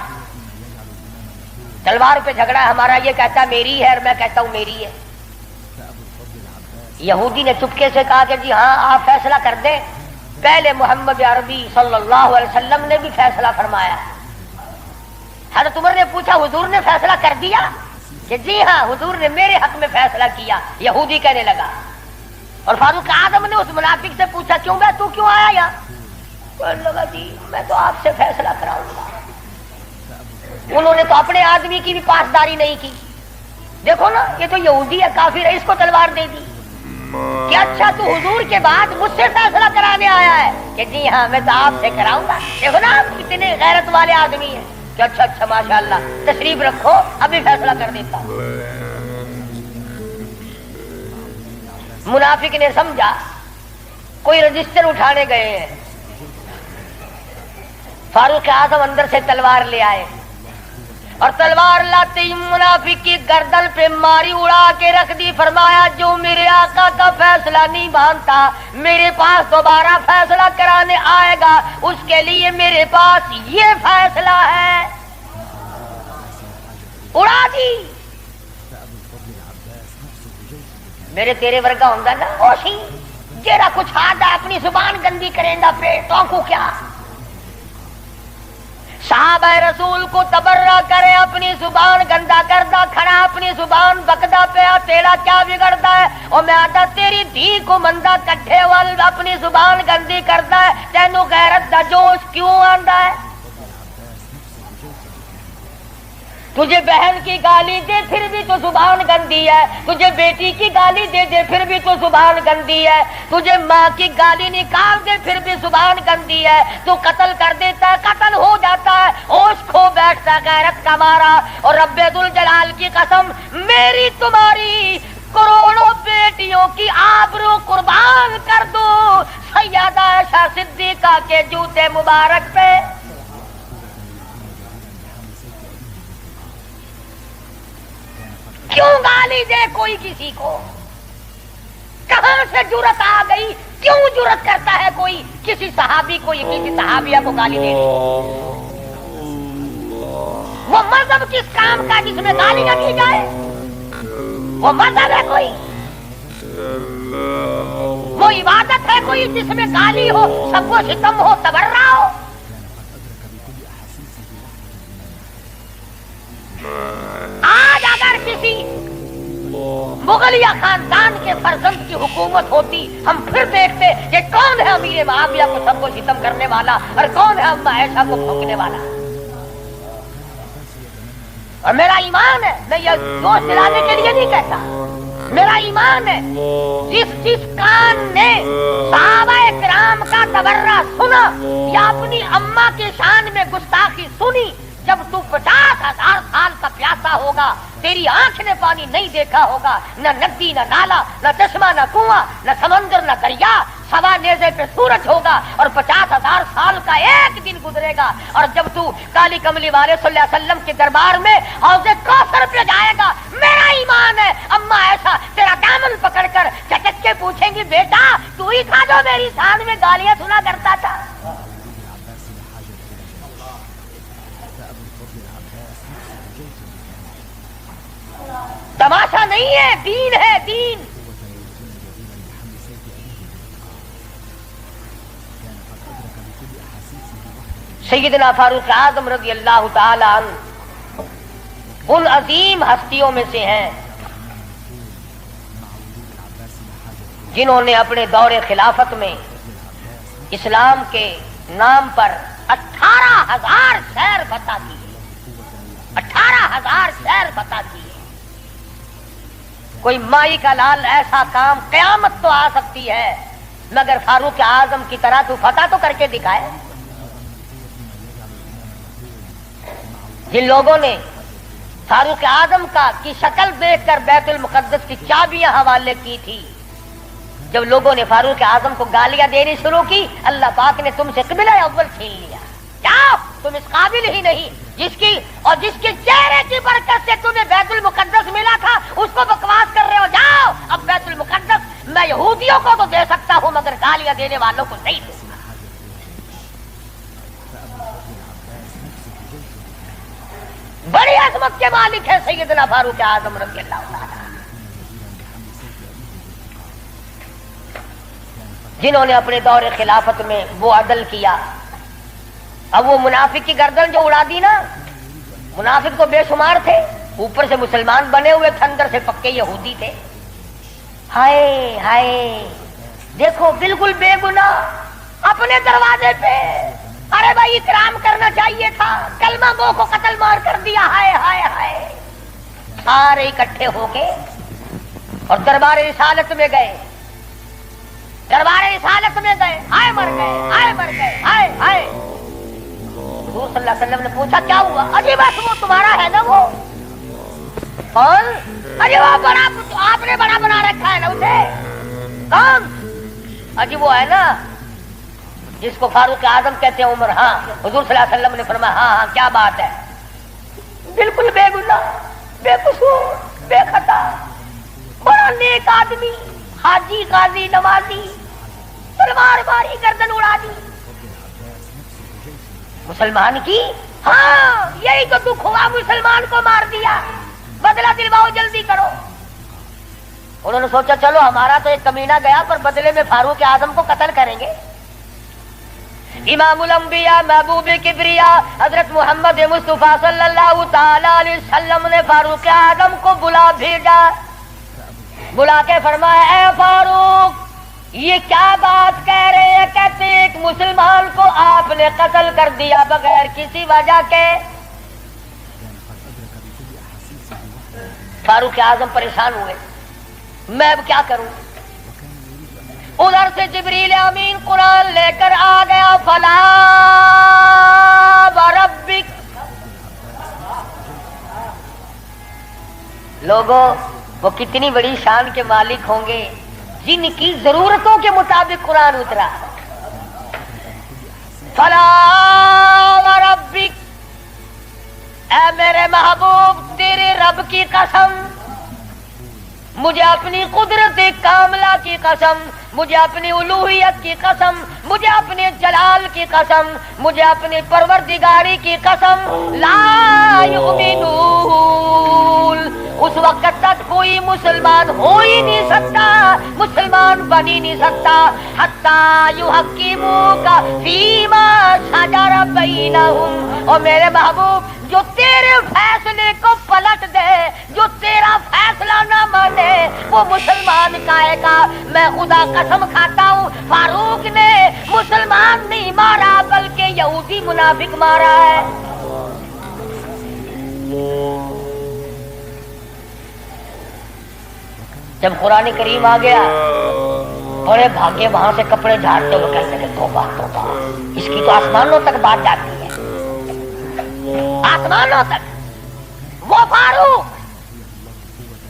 تلوار پہ جھگڑا ہے ہمارا، یہ کہتا ہے میری ہے اور میں کہتا ہوں میری ہے. یہودی نے چپکے سے کہا کہ جی ہاں آپ فیصلہ کر دیں. پہلے محمد عربی صلی اللہ علیہ وسلم نے بھی فیصلہ فرمایا. حضرت عمر نے پوچھا حضور نے فیصلہ کر دیا؟ کہ جی ہاں حضور نے میرے حق میں فیصلہ کیا. یہودی کہنے لگا. اور فاروق اعظم نے اس منافق سے پوچھا کیوں بھائی تو کیوں آیا یہاں؟ کہنے لگا جی میں تو آپ سے فیصلہ کراؤں گا. انہوں نے تو اپنے آدمی کی بھی پاسداری نہیں کی. دیکھو نا یہ تو یہودی ہے، کافر ہے، اس کو تلوار دے دی. کہ اچھا تو حضور کے بعد مجھ سے فیصلہ کرانے آیا ہے؟ کہ جی ہاں میں تو آپ سے کراؤں گا. دیکھو نا آپ کتنے غیرت والے آدمی ہیں. کہ اچھا اچھا ماشاءاللہ تشریف رکھو ابھی فیصلہ کر دیتا ہوں. منافق نے سمجھا کوئی رجسٹر اٹھانے گئے ہیں. فاروق اعظم اندر سے تلوار لے آئے اور تلوار لاتے ہی منافق کی گردن پہ ماری، اڑا کے رکھ دی. فرمایا جو میرے آقا کا فیصلہ نہیں مانتا میرے پاس دوبارہ فیصلہ کرانے آئے گا اس کے لیے میرے پاس یہ فیصلہ ہے. اڑا دی. میرے تیرے ورگا ہوندا نا اوشی جیڑا کچھ آدھا اپنی زبان گندی کریندا پھر تو کو کیا. صحابہ رسول کو تبرہ کرے اپنی زبان گندا کردا کھڑا، اپنی زبان بکدا پیا، تیرا کیا بگڑتا ہے؟ اور میں آدھا تیری دھی کو مندہ کٹھے وال اپنی زبان گندی کردا ہے، تینوں غیرت دا جوش کیوں آندا ہے؟ تجھے بہن کی گالی دے پھر بھی تو زبان گندی ہے، تجھے بیٹی کی گالی دے دے پھر بھی تو زبان گندی ہے، تجھے ماں کی گالی نکال دے پھر بھی زبان گندی ہے. تو قتل کر دیتا ہے، قتل ہو جاتا ہے، ہوش کھو بیٹھتا ہے غیرت کا مارا. اور رب ذوالجلال کی قسم میری تمہاری کروڑوں بیٹیوں کی آبرو قربان کر دو سیدہ عائشہ صدیقہ کے جوتے مبارک پہ. کیوں گالی دے کوئی کسی کو؟ کہاں سے جرت آ گئی؟ کیوں جرت کرتا ہے کوئی کسی صحابی کو یا کسی صحابیہ کو گالی دے؟ وہ مذہب کس کام کا جس میں گالی نہ دی جائے؟ وہ مذہب ہے کوئی؟ وہ عبادت ہے کوئی جس میں گالی ہو، سب کو ستم ہو، تبرہ ہو؟ آج اگر کسی مغلیہ خاندان کے فرزند کی حکومت ہوتی ہم پھر دیکھتے کہ کون ہے امیر معاویہ کو سب کو ستم کرنے والا اور کون ہے اما عائشہ کو پھونکنے والا. اور میرا ایمان ہے، میں یہ جوش دلانے کے لیے نہیں کہتا، میرا ایمان ہے جس کان نے صحابہ کرام کا تبرہ سنا یا اپنی اماں کی شان میں گستاخی سنی، جب تو 50,000 سال کا پیاسا ہوگا تیری آنکھ نے پانی نہیں دیکھا ہوگا، نہ ندی نہ نالا نہ چشمہ نہ کنواں نہ سمندر نہ دریا، سوا نیزے پہ سورج ہوگا اور 50,000 سال کا ایک دن گزرے گا. اور جب تو کالی کملی والے صلی اللہ علیہ وسلم کے دربار میں حوض کوثر پہ جائے گا، میرا ایمان ہے اما ایسا تیرا دامن پکڑ کر چٹک کے پوچھیں گی بیٹا تو ہی تھا جو میری شان میں گالیاں سنا کرتا تھا. تماشا نہیں ہے، دین ہے، دین. سیدنا فاروق اعظم رضی اللہ تعالی عنہ ان عظیم ہستیوں میں سے ہیں جنہوں نے اپنے دور خلافت میں اسلام کے نام پر 18,000 شہر فتح کیے. 1000 شہر فتح کیے. کوئی مائی کا لال ایسا کام قیامت تو آ سکتی ہے مگر فاروق اعظم کی طرح تو فتح تو کر کے دکھائے. جن لوگوں نے فاروق اعظم کی شکل دیکھ کر بیت المقدس کی چابیاں حوالے کی تھی، جب لوگوں نے فاروق اعظم کو گالیاں دینی شروع کی، اللہ پاک نے تم سے قبلہ اول چھین لیا. کیا تم اس قابل ہی نہیں جس کے چہرے کی برکت سے تمہیں بیت المقدس ملا تھا اس کو بکواس کر رہے ہو. جاؤ اب بیت المقدس میں یہودیوں کو تو دے سکتا ہوں مگر گالیاں دینے والوں کو نہیں دوں گا. بڑی عظمت کے مالک ہے سیدنا فاروق اعظم رضی اللہ تعالی، جنہوں نے اپنے دور خلافت میں وہ عدل کیا. اب وہ منافق کی گردن جو اڑا دی نا، منافق تو بے شمار تھے، اوپر سے مسلمان بنے ہوئے تھے، اندر سے پکے یہودی تھے. ہائے ہائے دیکھو بالکل بے گناہ اپنے دروازے پہ. ارے بھائی اکرام کرنا چاہیے تھا، کلمہ گو کو قتل مار کر دیا. ہائے ہائے ہائے. سارے اکٹھے ہو کے اور دربار رسالت میں گئے، دربار رسالت میں گئے. ہائے مر گئے، ہائے مر گئے، ہائے ہائے. حضور صلی اللہ علیہ وسلم نے پوچھا کیا ہوا؟ اجی بس وہ تمہارا ہے نا، وہ کون؟ اجی وہ بڑا آپ نے بڑا بنا رکھا ہے نا اسے. کون؟ اجی وہ ہے نا جس کو فاروق اعظم کہتے ہیں عمر. ہاں. حضور صلی اللہ علیہ وسلم نے فرمایا ہاں ہاں کیا بات ہے، بالکل بے گناہ، بے قصور، بے خطا، بڑا نیک آدمی، حاجی، قاضی، نمازی، تلوار ماری گردن اڑا دی مسلمان کی. ہاں یہی تو دکھ ہوا، مسلمان کو مار دیا، بدلہ دلواؤ جلدی کرو. انہوں نے سوچا چلو ہمارا تو ایک کمینہ گیا پر بدلے میں فاروق اعظم کو قتل کریں گے. امام الانبیاء محبوب کبریا حضرت محمد مصطفیٰ صلی اللہ تعالی علیہ وسلم نے فاروق اعظم کو بلا بھیجا. بلا کے فرمایا اے فاروق یہ کیا بات کہہ رہے ہیں؟ کہتے ایک مسلمان کو آپ نے قتل کر دیا بغیر کسی وجہ کے. فاروق اعظم پریشان ہوئے، میں اب کیا کروں؟ ادھر سے جبریل امین قرآن لے کر آ گیا. فلا وربک. لوگوں وہ کتنی بڑی شان کے مالک ہوں گے جن کی ضرورتوں کے مطابق قرآن اترا. فلا وربک، اے میرے محبوب تیرے رب کی قسم، مجھے اپنی قدرت کاملہ کی قسم، مجھے اپنی الوہیت کی قسم، مجھے اپنے جلال کی قسم، مجھے اپنی پروردگاری کی قسم، لا یؤمنون. اس وقت تک کوئی مسلمان ہو ہی نہیں سکتا، مسلمان بن ہی نہیں سکتا حتی یحکموک فیما شجر بینہم. اور میرے محبوب جو تیرے فیصلے کو پلٹ دے، جو تیرا فیصلہ نہ مانے وہ مسلمان کہے گا. میں خدا قسم کھاتا ہوں فاروق نے مسلمان نہیں مارا بلکہ یہودی منافق مارا ہے. جب قرآن کریم آ گیا بڑے بھاگے وہاں سے کپڑے جھاڑتے ہوئے کہتے ہیں توبہ توبہ، اس کی تو آسمانوں تک بات جاتی ہے، آسمانوں تک. وہ فاروق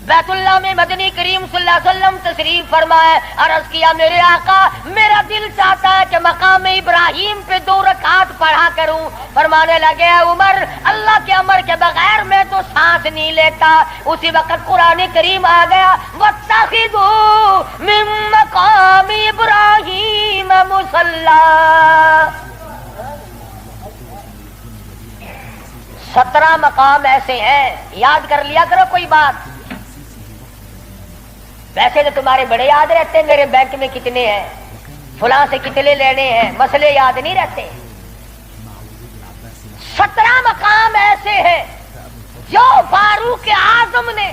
بیت اللہ میں مدنی کریم صلی اللہ علیہ وسلم تشریف فرمائے. عرض کیا میرے آقا میرا دل چاہتا ہے کہ مقام ابراہیم پہ 2 رکعت پڑھا کروں. فرمانے لگے عمر اللہ کے امر کے بغیر میں تو سانس نہیں لیتا. اسی وقت قرآن کریم آ گیا واتخذوا من مقام ابراہیم مصلی. 17 مقام ایسے ہیں، یاد کر لیا کرو کوئی بات. ویسے تو تمہارے بڑے یاد رہتے ہیں میرے بینک میں کتنے ہیں، فلاں سے کتنے لینے ہیں، مسئلے یاد نہیں رہتے. 17 مقام ایسے ہیں جو فاروق اعظم نے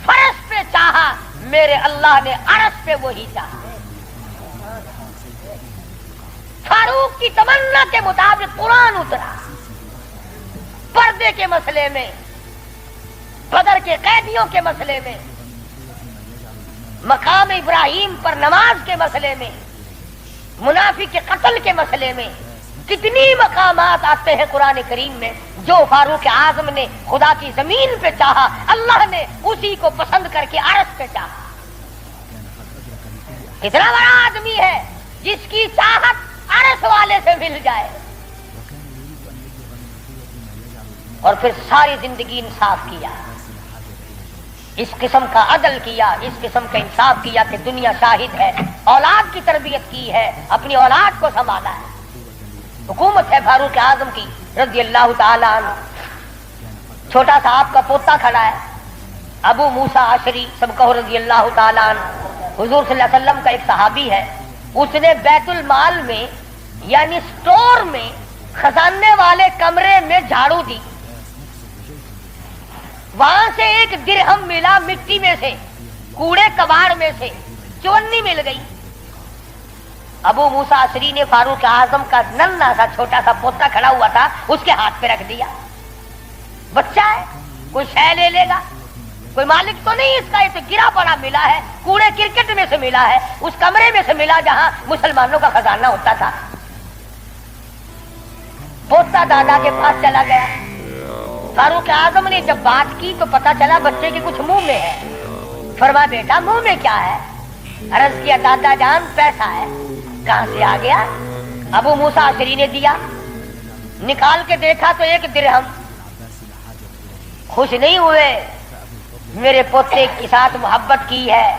فرش پہ چاہا، میرے اللہ نے عرش پہ وہی چاہا. فاروق کی تمنا کے مطابق قرآن اترا. پردے کے مسئلے میں بدر کے قیدیوں کے مسئلے میں، مقام ابراہیم پر نماز کے مسئلے میں، منافق کے قتل کے مسئلے میں، کتنی مقامات آتے ہیں قرآن کریم میں. جو فاروق اعظم نے خدا کی زمین پہ چاہا، اللہ نے اسی کو پسند کر کے عرش پہ چاہا. کتنا بڑا آدمی ہے جس کی چاہت عرش والے سے مل جائے. اور پھر ساری زندگی انصاف کیا، اس قسم کا عدل کیا، اس قسم کا انصاف کیا کہ دنیا شاہد ہے. اولاد کی تربیت کی ہے، اپنی اولاد کو سنبھالا ہے. حکومت ہے فاروق اعظم کی رضی اللہ تعالی عنہ. چھوٹا سا آپ کا پوتا کھڑا ہے ابو موسیٰ عشری، سب کہو رضی اللہ تعالی عنہ. حضور صلی اللہ علیہ وسلم کا ایک صحابی ہے، اس نے بیت المال میں یعنی سٹور میں خزانے والے کمرے میں جھاڑو دی، وہاں سے ایک درہم ملا مٹی میں سے، کوڑے کباڑ میں سے چونی مل گئی. ابو موسیٰ عشری نے فاروق اعظم کا ننھا سا چھوٹا سا پوتا کھڑا ہوا تھا اس کے ہاتھ پہ رکھ دیا. بچہ ہے، کوئی شے لے لے گا، کوئی مالک تو نہیں اس کا، یہ تو گرا پڑا ملا ہے، کوڑے کرکٹ میں سے ملا ہے، اس کمرے میں سے ملا جہاں مسلمانوں کا خزانہ ہوتا تھا. پوتا دادا کے پاس چلا گیا. فاروق اعظم نے جب بات کی تو پتا چلا بچے کے کچھ منہ میں ہے. فرمایا بیٹا منہ میں کیا ہے؟ عرض کیا دادا جان پیسہ ہے. کہاں سے آ گیا؟ ابو موسیٰ عشری نے دیا. نکال کے دیکھا تو ایک درہم. خوش نہیں ہوئے، میرے پوتے کے ساتھ محبت کی ہے،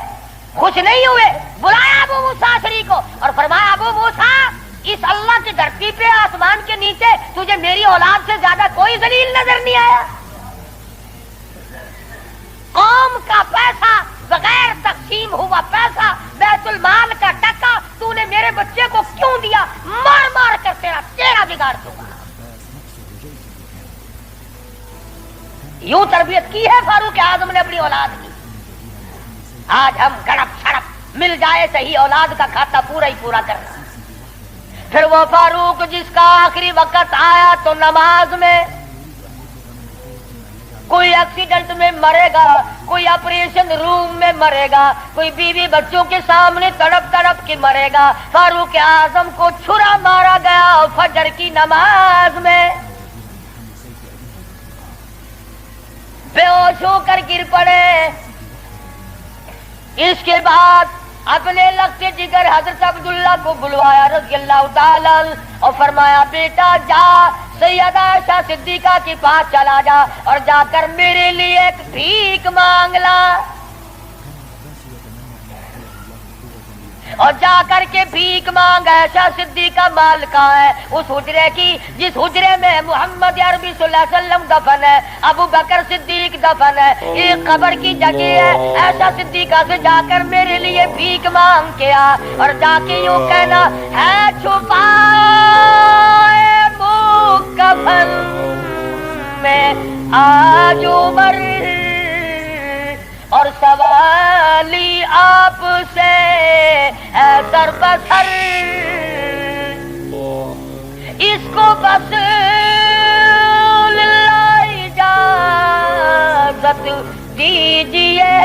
خوش نہیں ہوئے. بلایا ابو موسیٰ عشری کو اور فرمایا ابو موسیٰ، اس اللہ کی دھرتی پہ آسمان کے نیچے تجھے میری اولاد سے زیادہ کوئی ذلیل نظر نہیں آیا؟ قوم کا پیسہ، بغیر تقسیم ہوا پیسہ، بیت المال کا ٹکا تو نے میرے بچے کو کیوں دیا؟ مار مار کر تیرا چہرہ بگاڑ دوں گا. یوں تربیت کی ہے فاروق اعظم نے اپنی اولاد کی. آج ہم گڑپ چھڑپ مل جائے صحیح اولاد کا کھاتا پورا ہی پورا کرنا. پھر وہ فاروق جس کا آخری وقت آیا تو نماز میں، کوئی ایکسیڈنٹ میں مرے گا، کوئی آپریشن روم میں مرے گا، کوئی بیوی بچوں کے سامنے تڑپ تڑپ کے مرے گا. فاروق اعظم کو چھرا مارا گیا فجر کی نماز میں، بے ہوش ہو کر گر پڑے. اس کے بعد اپنے لگتے جگر حضرت عبداللہ کو بلوایا رضی اللہ تعالیٰ اور فرمایا بیٹا جا سیدہ عائشہ صدیقہ کے پاس چلا جا اور جا کر میرے لیے ایک بھیک مانگ لا. اور جا کر کے بھیک مانگ. عائشہ صدیقہ مالکہ ہے اس حجرے کی جس حجرے میں محمد عربی صلی اللہ علیہ وسلم دفن ہے، ابو بکر صدیق دفن ہے، ایک قبر کی جگہ ہے. عائشہ صدیقہ سے جا کر میرے لیے بھیک مانگ کے آ اور جا کے یوں کہنا ہے چھپائے کفن میں آج عمر اور سوالی آپ سے ہے سر بسر. اس کو بس للہ اجازت دیجیے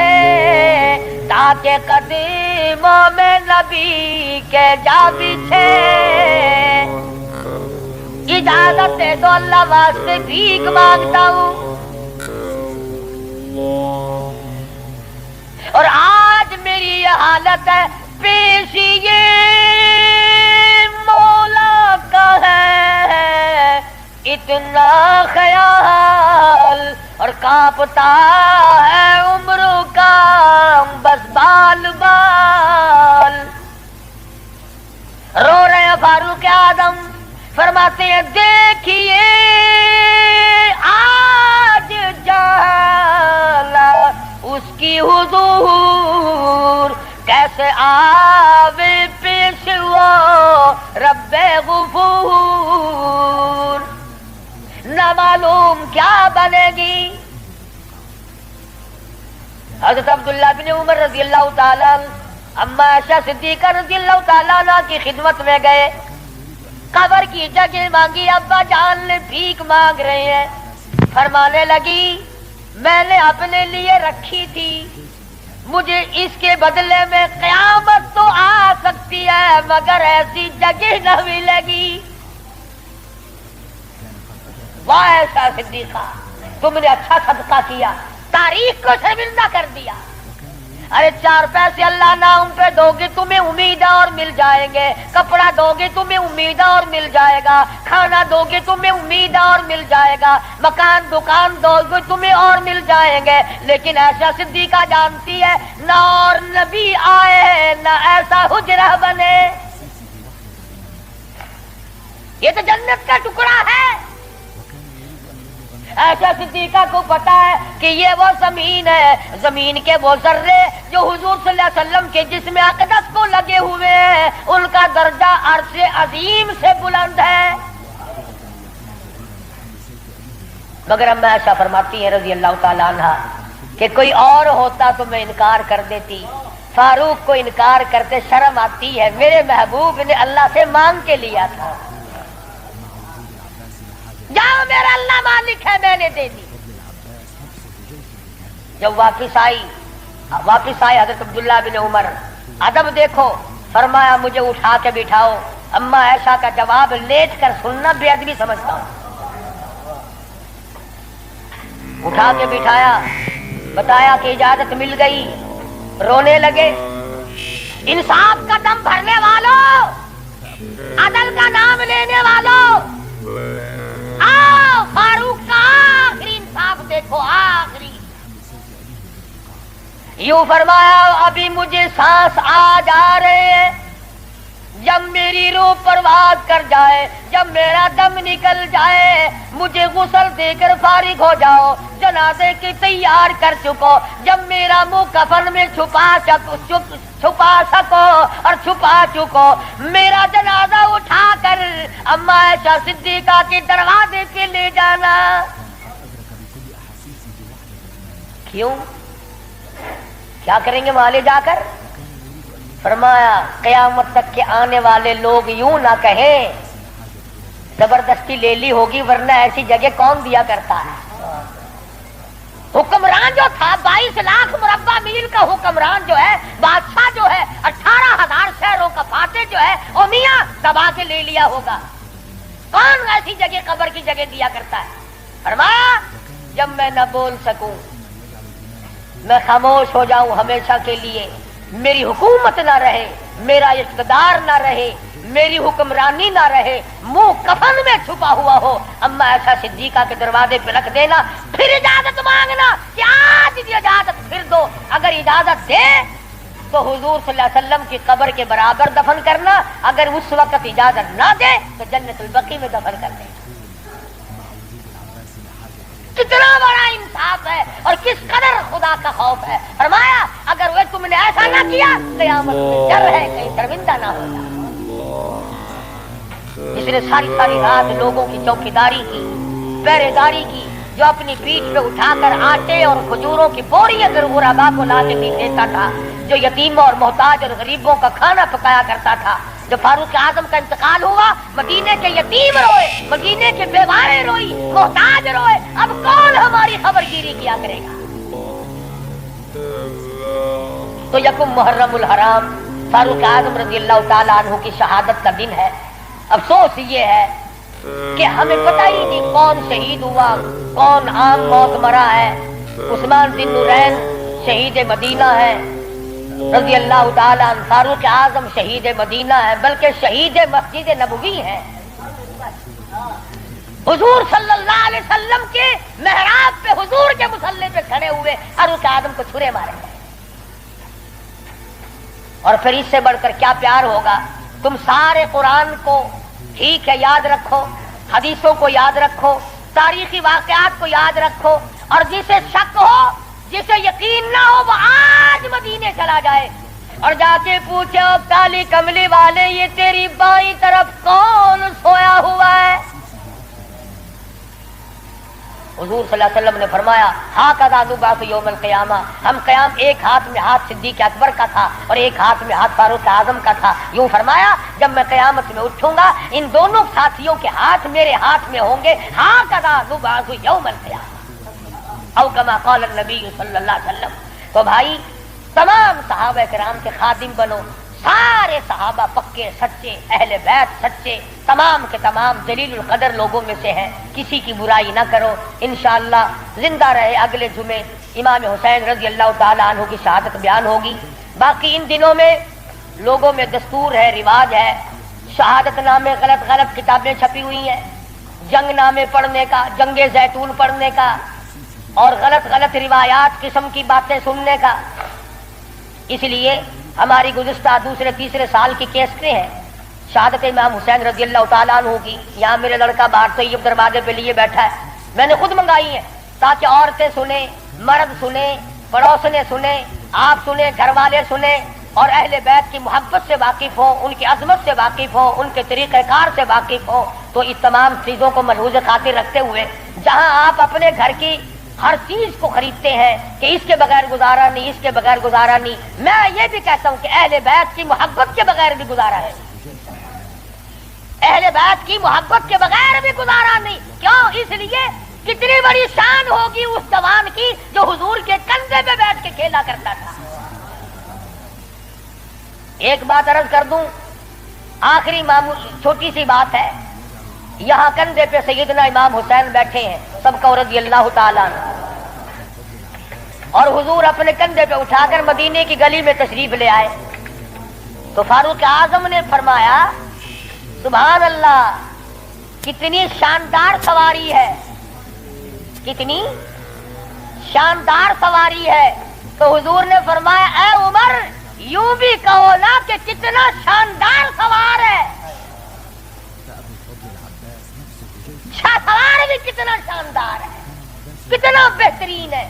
تاکہ قدموں میں نبی کے جا بچھے. اجازت دے دو اللہ واسطے بھیک مانگتا ہوں. اور آج میری یہ حالت ہے، پیش یہ مولا کا ہے اتنا خیال اور کانپتا ہے عمروں کا بس بال بال. رو رہے ہیں فاروق اعظم، فرماتے ہیں دیکھیے آج جالا اس کی حضور کیسے آوے پیش وہ رب غفور. نہ معلوم کیا بنے گی. حضرت عبداللہ بن عمر رضی اللہ تعالیٰ اما عائشہ صدیقہ رضی اللہ تعالیٰ عنہ کی خدمت میں گئے، قبر کی جگہ مانگی. ابا جان نے بھیک مانگ رہے ہیں. فرمانے لگی میں نے اپنے لیے رکھی تھی، مجھے اس کے بدلے میں قیامت تو آ سکتی ہے مگر ایسی جگہ نہ ملے گی۔ واہ ایسا صدیقہ، تم نے اچھا صدقہ کیا، تاریخ کو شرمندہ کر دیا۔ ارے 4 پیسے اللہ نام پہ دو گے تمہیں امید اور مل جائیں گے، کپڑا دو گے تمہیں امید اور مل جائے گا، کھانا دو گے تمہیں امید اور مل جائے گا، مکان دکان دو گے تمہیں اور مل جائیں گے، لیکن ایسا صدیقہ جانتی ہے نہ اور نبی آئے نہ ایسا حجرہ بنے، یہ تو جنت کا ٹکڑا ہے۔ ایسا صدیقہ کو پتا ہے کہ یہ وہ زمین ہے، زمین کے وہ ذرے جو حضور صلی اللہ علیہ وسلم کے جسم اقدس کو لگے ہوئے ہیں، ان کا درجہ عرش عظیم سے بلند ہے۔ مگر اما عائشہ فرماتی ہیں رضی اللہ تعالیٰ عنہ کہ کوئی اور ہوتا تو میں انکار کر دیتی، فاروق کو انکار کرتے شرم آتی ہے، میرے محبوب نے اللہ سے مانگ کے لیا تھا، جاؤ میرا اللہ مالک ہے میں نے دے دی۔ جب واپس آئی حضرت عبداللہ بن عمر، ادب دیکھو، فرمایا مجھے اٹھا کے بٹھاؤ۔ اما عائشہ کا جواب لیٹ کر سننا بے ادبی سمجھتا ہوں۔ اٹھا کے بٹھایا، بتایا کہ اجازت مل گئی، رونے لگے۔ انصاف کا دم بھرنے والوں، عدل کا نام لینے والوں، آؤ فاروق کا آخری انصاف دیکھو، آخری۔ یوں فرمایا ابھی مجھے سانس آ جا رہے ہیں، جب میری روح پرواز کر جائے، جب میرا دم نکل جائے، مجھے غسل دے کر فارغ ہو جاؤ، جنازے کی تیار کر چکو، جب میرا منہ کفن میں چھپا سکو اور چھپا چکو، میرا جنازہ اٹھا کر اما عائشہ صدیقہ کے دروازے پہ لے جانا۔ کیوں؟ کیا کریں گے وہاں لے جا کر؟ فرمایا قیامت تک کے آنے والے لوگ یوں نہ کہیں زبردستی لے لی ہوگی، ورنہ ایسی جگہ کون دیا کرتا ہے۔ حکمران جو تھا 22 لاکھ مربع میل کا حکمران جو ہے، بادشاہ جو ہے 18,000 شہروں کا فاتح جو ہے، او میاں دبا کے لے لیا ہوگا، کون ایسی جگہ قبر کی جگہ دیا کرتا ہے؟ فرمایا جب میں نہ بول سکوں، میں خاموش ہو جاؤں ہمیشہ کے لیے، میری حکومت نہ رہے، میرا اقتدار نہ رہے، میری حکمرانی نہ رہے، منہ کفن میں چھپا ہوا ہو، اما عائشہ صدیقہ کے دروازے پہ رکھ دینا، پھر اجازت مانگنا کہ آج بھی اجازت پھر دو، اگر اجازت دے تو حضور صلی اللہ علیہ وسلم کی قبر کے برابر دفن کرنا، اگر اس وقت اجازت نہ دے تو جنت البقیع میں دفن کر دینا۔ کتنا بڑا انصاف ہے اور کس قدر خدا کا خوف ہے۔ فرمایا اگر وہ تم نے ایسا نہ کیا قیامت میں ڈر ہے کہیں شرمندہ نہ ہوگا۔ جس نے ساری رات لوگوں کی چوکیداری کی، پہرے داری کی، جو اپنی پیٹھ پہ اٹھا کر آٹے اور کھجوروں کی بوری اگر غربا کو لا کے دیتا تھا، جو یتیموں اور محتاج اور غریبوں کا کھانا پکایا کرتا تھا، جب فاروق اعظم کا انتقال ہوا مدینے کے یتیم روئے، مدینے کے بیوارے روئی، محتاج روئے، اب کون ہماری خبرگیری کیا کرے گا؟ تو یکم محرم الحرام فاروق اعظم رضی اللہ تعالیٰ عنہ کی شہادت کا دن ہے۔ افسوس یہ ہے کہ ہمیں پتہ ہی نہیں کون شہید ہوا، کون عام موت مرا ہے۔ عثمان بن نورین شہید مدینہ ہے رضی اللہ تعالیٰ عنہ، فاروق اعظم شہید مدینہ ہے، بلکہ شہید مسجد نبوی ہے۔ حضور صلی اللہ علیہ وسلم کے محراب پہ حضور کے مصلی پہ کھڑے ہوئے فاروق اعظم کو چھرے مارے گئے۔ اور پھر اس سے بڑھ کر کیا پیار ہوگا؟ تم سارے قرآن کو ٹھیک ہے یاد رکھو، حدیثوں کو یاد رکھو، تاریخی واقعات کو یاد رکھو، اور جسے شک ہو، جسے یقین نہ ہو، وہ آج مدینے چلا جائے اور جا کے پوچھے او کالی کملی والے یہ تیری بائیں طرف کون سویا ہوا ہے؟ حضور صلی اللہ علیہ وسلم نے فرمایا ہاکذا نبعث یوم القیامہ، ہم قیام ایک ہاتھ میں ہاتھ صدیق اکبر کا تھا اور ایک ہاتھ میں ہاتھ فاروق اعظم کا تھا۔ یوں فرمایا جب میں قیامت میں اٹھوں گا ان دونوں ساتھیوں کے ہاتھ میرے ہاتھ میں ہوں گے، ہاکذا نبعث یوم القیامہ۔ او کما قال النبی صلی اللہ علیہ وسلم. تو بھائی تمام صحابہ کرام کے خادم بنو. سارے صحابہ پکے سچے، اہل بیت سچے، تمام کے تمام جلیل القدر لوگوں میں سے ہیں. کسی کی برائی نہ کرو. انشاءاللہ زندہ رہے اگلے جمعے امام حسین رضی اللہ تعالیٰ عنہ کی شہادت بیان ہوگی. باقی ان دنوں میں لوگوں میں دستور ہے، رواج ہے، شہادت نامے غلط غلط کتابیں چھپی ہوئی ہیں، جنگ نامے پڑھنے کا، جنگ زیتون پڑھنے کا، اور غلط غلط روایات قسم کی باتیں سننے کا. اس لیے ہماری گزشتہ دوسرے تیسرے سال کی کیسٹیں ہیں شہادت امام حسین رضی اللہ تعالیٰ عنہ کی. یہاں میرے لڑکا باہر طیب دروازے پہ لیے بیٹھا ہے، میں نے خود منگائی ہیں تاکہ عورتیں سنیں، مرد سنیں، پڑوسنے سنیں، آپ سنیں، گھر والے سنیں، اور اہل بیت کی محبت سے واقف ہوں، ان کی عظمت سے واقف ہوں، ان کے طریقہ کار سے واقف ہوں. تو اس تمام چیزوں کو ملحوظ خاطر رکھتے ہوئے جہاں آپ اپنے گھر کی ہر چیز کو خریدتے ہیں کہ اس کے بغیر گزارا نہیں، اس کے بغیر گزارا نہیں، میں یہ بھی کہتا ہوں کہ اہل بیت کی محبت کے بغیر بھی گزارا ہے. اہل بیت کی محبت کے بغیر بھی گزارا نہیں. کیوں؟ اس لیے کتنی بڑی شان ہوگی اس جوان کی جو حضور کے کندھے پہ بیٹھ کے کھیلا کرتا تھا. ایک بات عرض کر دوں، آخری چھوٹی سی بات ہے. یہاں کندھے پہ سیدنا امام حسین بیٹھے ہیں سب کا رضی اللہ تعالیٰ عنہ، اور حضور اپنے کندھے پہ اٹھا کر مدینے کی گلی میں تشریف لے آئے. تو فاروق اعظم نے فرمایا سبحان اللہ، کتنی شاندار سواری ہے، کتنی شاندار سواری ہے. تو حضور نے فرمایا اے عمر، یوں بھی کہو نا کہ کتنا شاندار سوار ہے. سوار بھی کتنا شاندار ہے، کتنا بہترین ہے.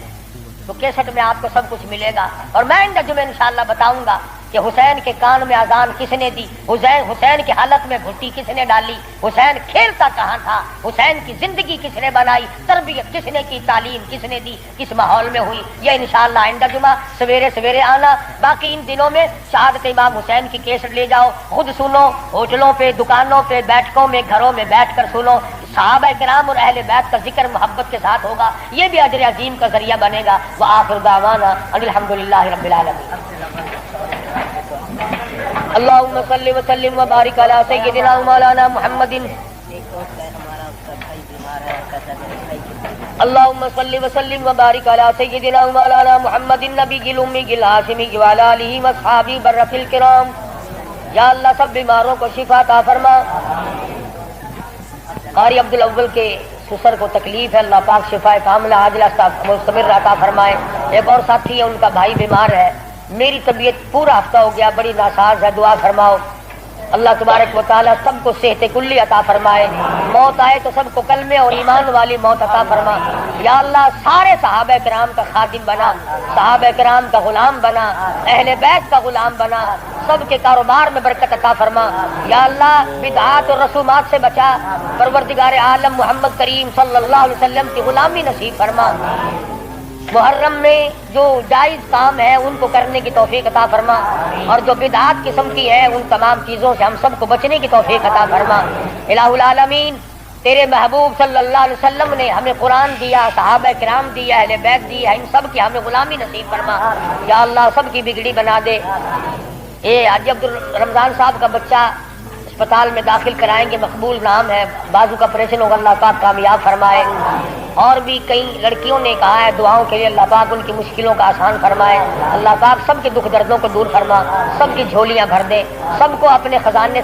تو کیسٹ میں آپ کو سب کچھ ملے گا، اور میں جمعے انشاءاللہ بتاؤں گا کہ حسین کے کان میں اذان کس نے دی، حسین کے حلق میں گھٹی کس نے ڈالی، حسین کھیلتا کہاں تھا، حسین کی زندگی کس نے بنائی، تربیت کس نے کی، تعلیم کس نے دی، کس ماحول میں ہوئی. یہ انشاءاللہ آئندہ جمعہ سویرے سویرے آنا. باقی ان دنوں میں شہادت امام حسین کی کیسٹ لے جاؤ، خود سنو، ہوٹلوں پہ، دکانوں پہ، بیٹھکوں میں، گھروں میں بیٹھ کر سنو. صحابہ کرام اور اہل بیت کا ذکر محبت کے ساتھ ہوگا، یہ بھی اجر عظیم کا ذریعہ بنے گا. وآخر دعوانا ان الحمدللہ رب العالمین. اللہم صلی وسلم وبارک علی سیدنا مولانا محمد. اللہم صلی وسلم وبارک علی سیدنا مولانا محمد النبی الامی الہاشمی وعلی آلہ واصحابہ برۃ الکرام. یا اللہ سب بیماروں کو شفا عطا فرما. قاری عبد الاول کے سسر کو تکلیف ہے، اللہ پاک شفا کاملہ عاجلہ مستمر عطا فرمائے. ایک اور ساتھی ہے، ان کا بھائی بیمار ہے. میری طبیعت پورا ہفتہ ہو گیا بڑی ناساز ہے، دعا فرماؤ. اللہ تبارک و تعالیٰ سب کو صحت کلی عطا فرمائے. موت آئے تو سب کو کلمے اور ایمان والی موت عطا فرما. یا اللہ سارے صحابہ کرام کا خادم بنا، صحابہ کرام کا غلام بنا، اہل بیت کا غلام بنا. سب کے کاروبار میں برکت عطا فرما. یا اللہ بدعات اور رسومات سے بچا. پروردگار عالم محمد کریم صلی اللہ علیہ وسلم کی غلامی نصیب فرما. محرم میں جو جائز کام ہے ان کو کرنے کی توفیق عطا فرما، اور جو بدعات قسم کی ہے ان تمام چیزوں سے ہم سب کو بچنے کی توفیق عطا فرما. الہ العالمین، تیرے محبوب صلی اللہ علیہ وسلم نے ہمیں قرآن دیا، صحابہ کرام دیا، اہل بیت دیا، ان سب کی ہمیں غلامی نصیب فرما. یا اللہ سب کی بگڑی بنا دے. حاجی عبد الرمضان صاحب کا بچہ اسپتال میں داخل کرائیں گے، مقبول نام ہے، بازو کا آپریشن ہوگا، اللہ پاک کامیاب فرمائے. اور بھی کئی لڑکیوں نے کہا ہے دعاؤں کے لیے، اللہ پاک ان کی مشکلوں کا آسان فرمائے. اللہ پاک سب کے دکھ دردوں کو دور فرما، سب کی جھولیاں بھر دے، سب کو اپنے خزانے